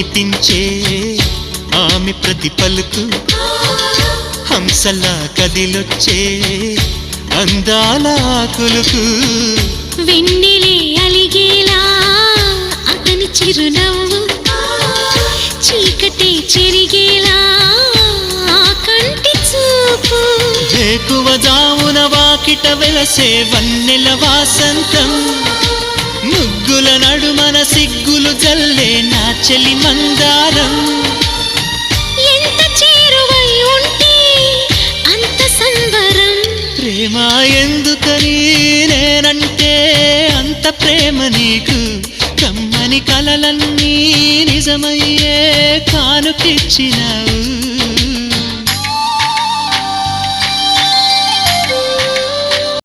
వినిపించే ఆమె ప్రతి పలుకు హంసలా కదిలొచ్చే అందాల కులుకు వెన్నెలే అలిగేలా అతని చిరునవ్వు చీకటే చెరిగేలా కంటి చూపు వేకువ జామున వాకిట వెలసే వన్నెల వాసంతం ముగ్గుల నడుమన సిగ్గులు జల్లే నా చెలి మందారం ఎంత చేరువై ఉంటే అంత సంబరం ప్రేమ ఎందుకని నేనంటే అంత ప్రేమ నీకు కమ్మని కలలన్నీ నిజమయ్యే కానుకిచ్చినావు